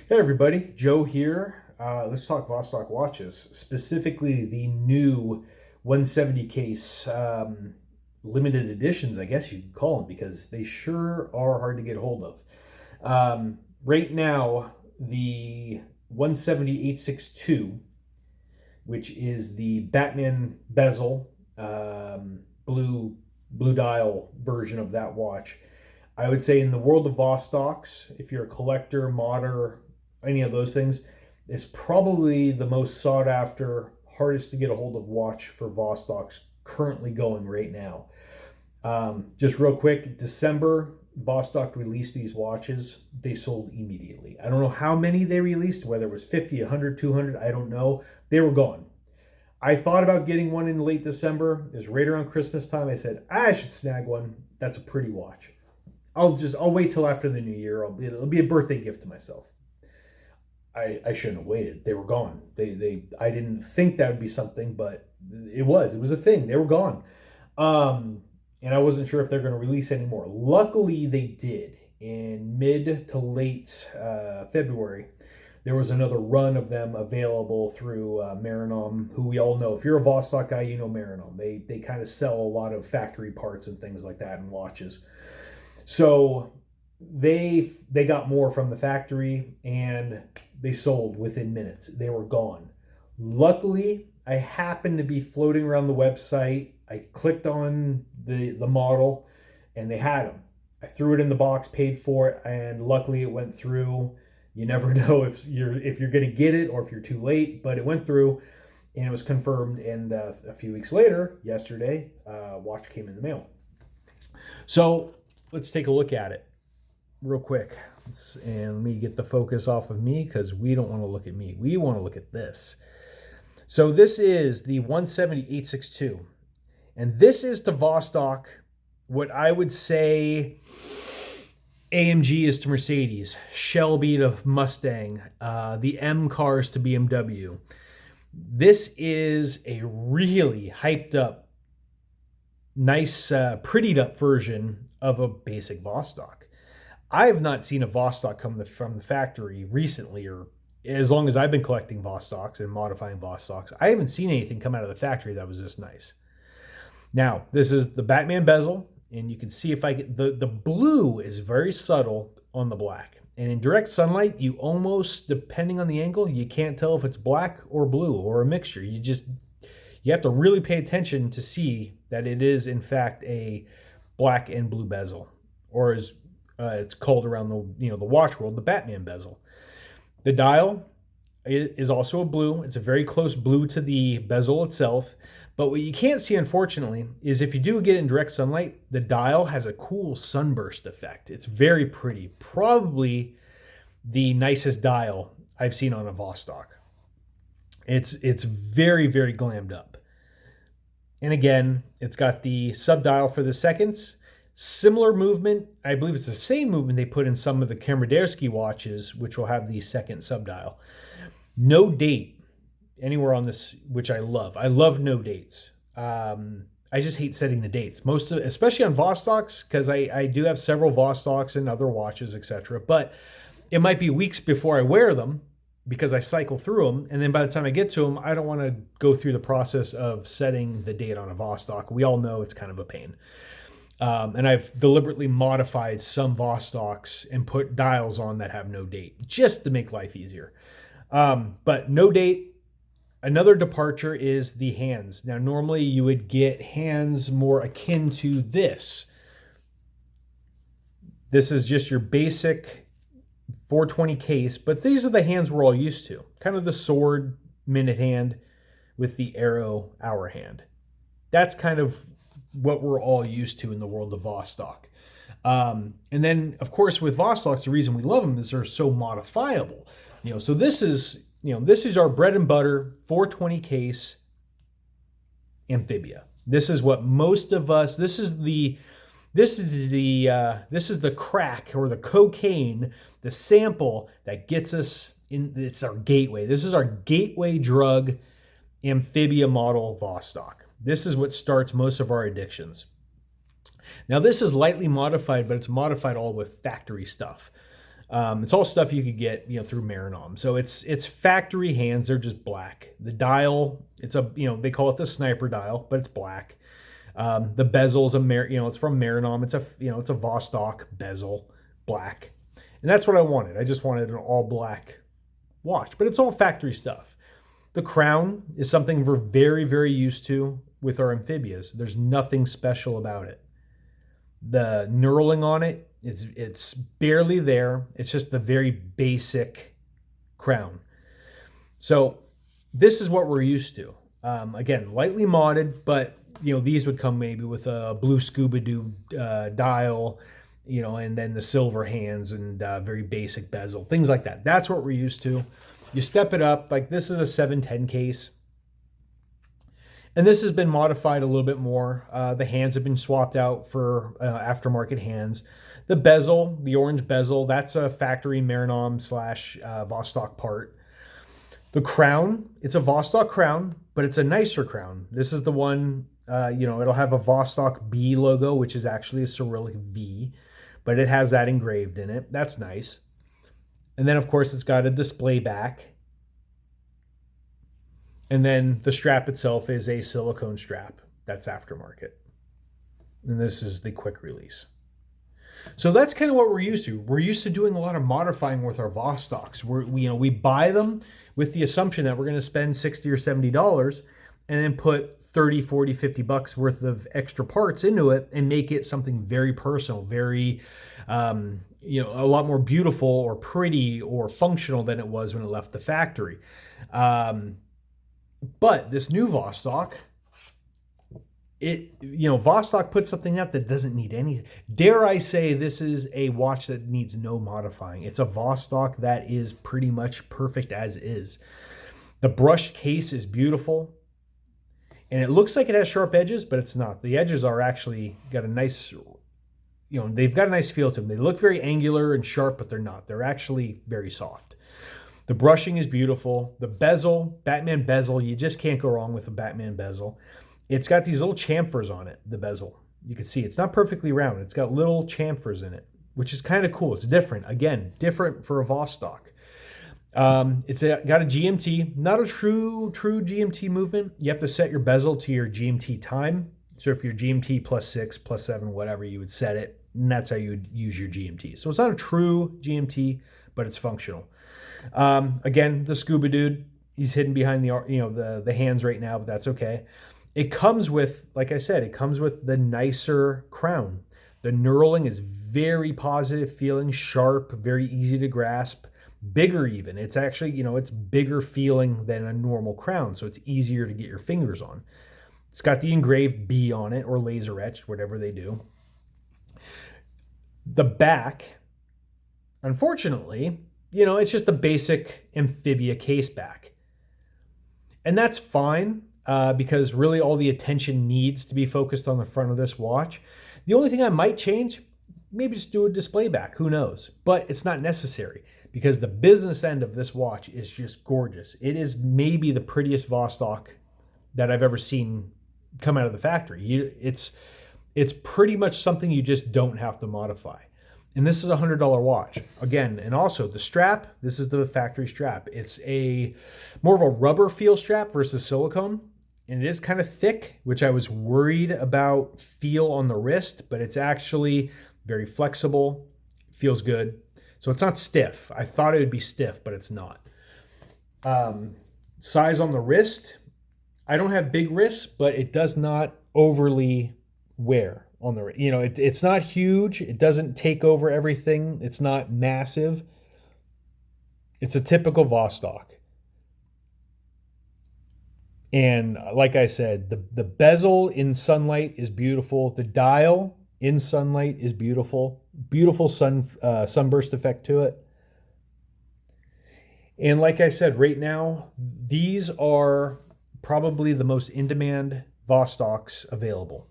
Hey everybody, Joe here. Let's talk Vostok watches, specifically the new 170 case limited editions, I guess you could call them, because they sure are hard to get hold of. Right now, the 170-862, which is the Batman bezel, blue dial version of that watch. I would say in the world of Vostoks, if you're a collector, modder, any of those things, it's probably the most sought after, hardest to get a hold of watch for Vostoks currently going right now. Just real quick, December, Vostok released these watches. They sold immediately. I don't know how many they released, whether it was 50, 100, 200, I don't know. They were gone. I thought about getting one in late December. It was right around Christmas time. I said, I should snag one. That's a pretty watch. I'll wait till after the new year. It'll be a birthday gift to myself. I shouldn't have waited. They were gone. I didn't think that would be something, but it was a thing. They were gone. And I wasn't sure if they're going to release any more. Luckily they did. In mid to late February, there was another run of them available through Marinom, who we all know. If you're a Vostok guy, you know Marinom. They kind of sell a lot of factory parts and things like that and watches. So they got more from the factory and they sold within minutes. They were gone. Luckily, I happened to be floating around the website. I clicked on the model and they had them. I threw it in the box, paid for it, and luckily it went through. You never know if you're going to get it or if you're too late, but it went through and it was confirmed. And a few weeks later, yesterday, watch came in the mail. So let's take a look at it real quick. And let me get the focus off of me because we don't want to look at me. We want to look at this. So this is the 170-862. And this is to Vostok what I would say AMG is to Mercedes, Shelby to Mustang, the M cars to BMW. This is a really hyped up, nice, prettied up version of a basic Vostok. I have not seen a Vostok come from the factory recently, or as long as I've been collecting Vostoks and modifying Vostoks. I haven't seen anything come out of the factory that was this nice. Now, this is the Batman bezel, and you can see if I get the blue is very subtle on the black. And in direct sunlight, you almost, depending on the angle, you can't tell if it's black or blue or a mixture. You have to really pay attention to see that it is in fact a black and blue bezel, or as it's called around the watch world, the Batman bezel. The dial is also a blue. It's a very close blue to the bezel itself. But what you can't see, unfortunately, is if you do get it in direct sunlight, the dial has a cool sunburst effect. It's very pretty. Probably the nicest dial I've seen on a Vostok. It's very, very glammed up. And again, it's got the sub-dial for the seconds. Similar movement. I believe it's the same movement they put in some of the Kamadersky watches, which will have the second sub-dial. No date anywhere on this, which I love. I love no dates. I just hate setting the dates, especially on Vostoks, because I do have several Vostoks and other watches, etc. But it might be weeks before I wear them because I cycle through them, and then by the time I get to them, I don't want to go through the process of setting the date on a Vostok. We all know it's kind of a pain. And I've deliberately modified some Vostoks and put dials on that have no date just to make life easier. But no date. Another departure is the hands. Now, normally you would get hands more akin to this. This is just your basic 420 case, but these are the hands we're all used to. Kind of the sword minute hand with the arrow hour hand. That's kind of what we're all used to in the world of Vostok. And then, of course, with Vostoks, the reason we love them is they're so modifiable. So this is our bread and butter 420 case amphibia. This is what most of us. This is the crack or the cocaine, the sample that gets us in. It's our gateway. This is our gateway drug, amphibia model Vostok. This is what starts most of our addictions. Now, this is lightly modified, but it's modified all with factory stuff. It's all stuff you could get, through Marinom. So it's factory hands. They're just black. The dial, it's a, they call it the sniper dial, but it's black. The bezel is it's from Marinom. It's a Vostok bezel, black. And that's what I wanted. I just wanted an all black watch, but it's all factory stuff. The crown is something we're very, very used to with our amphibias. There's nothing special about it. The knurling on it, it's barely there. It's just the very basic crown. So this is what we're used to. Again, lightly modded, but these would come maybe with a blue scuba doo dial, and then the silver hands and very basic bezel, things like that. That's what we're used to. You step it up, like this is a 710 case. And this has been modified a little bit more. The hands have been swapped out for aftermarket hands. The bezel, the orange bezel, that's a factory Marinom / Vostok part. The crown, it's a Vostok crown, but it's a nicer crown. This is the one, it'll have a Vostok B logo, which is actually a Cyrillic V, but it has that engraved in it. That's nice. And then, of course, it's got a display back. And then the strap itself is a silicone strap. That's aftermarket. And this is the quick release. So that's kind of what we're used to. We're used to doing a lot of modifying with our Vostoks. We buy them with the assumption that we're going to spend $60 or $70 and then put 30, 40, 50 bucks worth of extra parts into it and make it something very personal, very, a lot more beautiful or pretty or functional than it was when it left the factory. But this new Vostok, Vostok puts something out that doesn't need any. Dare I say, this is a watch that needs no modifying. It's a Vostok that is pretty much perfect as is. The brushed case is beautiful, and it looks like it has sharp edges, but it's not. The edges are actually got a nice, they've got a nice feel to them. They look very angular and sharp, but they're not. They're actually very soft. The brushing is beautiful. The bezel, Batman bezel, you just can't go wrong with a Batman bezel. It's got these little chamfers on it, the bezel. You can see it's not perfectly round. It's got little chamfers in it, which is kind of cool. It's different. Again, different for a Vostok. It's got a GMT, not a true GMT movement. You have to set your bezel to your GMT time. So if you're GMT +6, +7, whatever, you would set it, and that's how you would use your GMT. So it's not a true GMT, but it's functional. Again, the scuba dude, he's hidden behind the hands right now, but that's okay. It comes with, like I said, it comes with the nicer crown. The knurling is very positive feeling, sharp, very easy to grasp, bigger even. It's actually, it's bigger feeling than a normal crown, so it's easier to get your fingers on. It's got the engraved B on it, or laser etched, whatever they do. The back, unfortunately, it's just a basic amphibia case back. And that's fine because really all the attention needs to be focused on the front of this watch. The only thing I might change, maybe just do a display back, who knows? But it's not necessary because the business end of this watch is just gorgeous. It is maybe the prettiest Vostok that I've ever seen come out of the factory. It's pretty much something you just don't have to modify. And this is a $100 watch. Again, and also the strap, this is the factory strap. It's more of a rubber feel strap versus silicone. And it is kind of thick, which I was worried about feel on the wrist, but it's actually very flexible, feels good. So it's not stiff. I thought it would be stiff, but it's not. Size on the wrist, I don't have big wrists, but it does not overly wear on the, it's not huge. It doesn't take over everything. It's not massive. It's a typical Vostok. And like I said, the bezel in sunlight is beautiful. The dial in sunlight is beautiful. Beautiful sunburst effect to it. And like I said, right now, these are probably the most in-demand Vostoks available.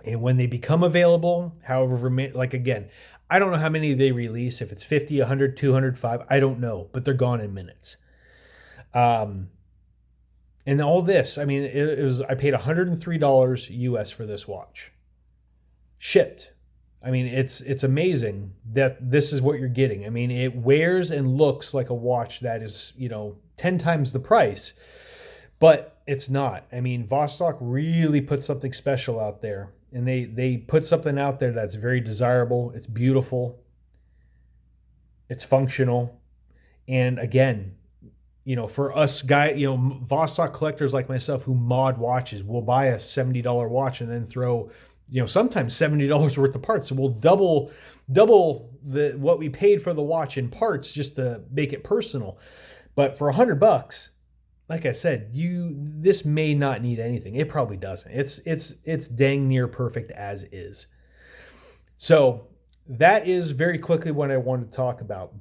And when they become available, however, like again, I don't know how many they release, if it's 50, 100, 200, 5, I don't know, but they're gone in minutes. And all this, I mean, I paid $103 US for this watch. Shipped. I mean, it's amazing that this is what you're getting. I mean, it wears and looks like a watch that is, 10 times the price, but it's not. I mean, Vostok really put something special out there, and they put something out there that's very desirable. It's beautiful, it's functional, and again, for us Vostok collectors like myself who mod watches, will buy a $70 watch and then throw, sometimes $70 worth of parts. So we'll double the what we paid for the watch in parts just to make it personal. But for $100, like I said, this may not need anything. It probably doesn't. It's dang near perfect as is. So that is very quickly what I want to talk about.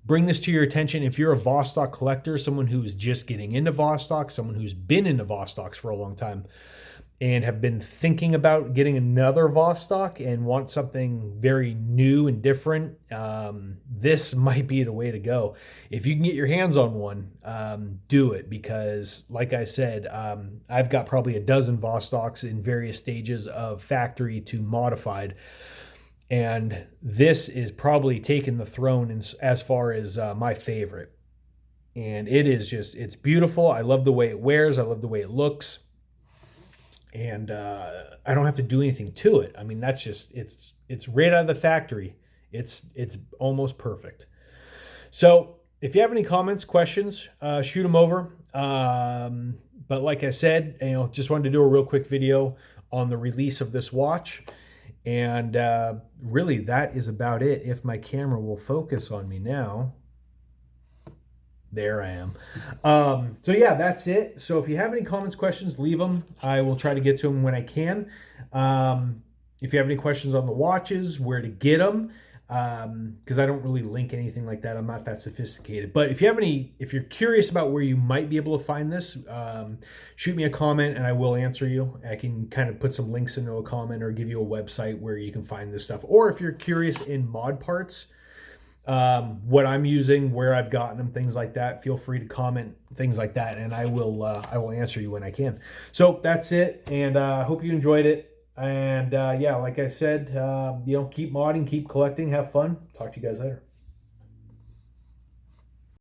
Bring this to your attention. If you're a Vostok collector, someone who's just getting into Vostok, someone who's been into Vostoks for a long time and have been thinking about getting another Vostok and want something very new and different, this might be the way to go. If you can get your hands on one, do it, because like I said, I've got probably a dozen Vostoks in various stages of factory to modified. And this is probably taking the throne as far as my favorite. And it's beautiful. I love the way it wears. I love the way it looks. And I don't have to do anything to it. I mean, that's just, it's right out of the factory. It's almost perfect. So if you have any comments, questions, shoot them over. But like I said, just wanted to do a real quick video on the release of this watch. And really, that is about it. If my camera will focus on me now. There I am. So yeah, that's it. So if you have any comments, questions, leave them. I will try to get to them when I can. If you have any questions on the watches, where to get them, because I don't really link anything like that. I'm not that sophisticated. But if you're curious about where you might be able to find this, shoot me a comment and I will answer you. I can kind of put some links into a comment or give you a website where you can find this stuff. Or if you're curious in mod parts, what I'm using, where I've gotten them, things like that, feel free to comment things like that, and I will answer you when I can. So that's it, and I hope you enjoyed it. And yeah, like I said, keep modding, keep collecting, have fun. Talk to you guys later.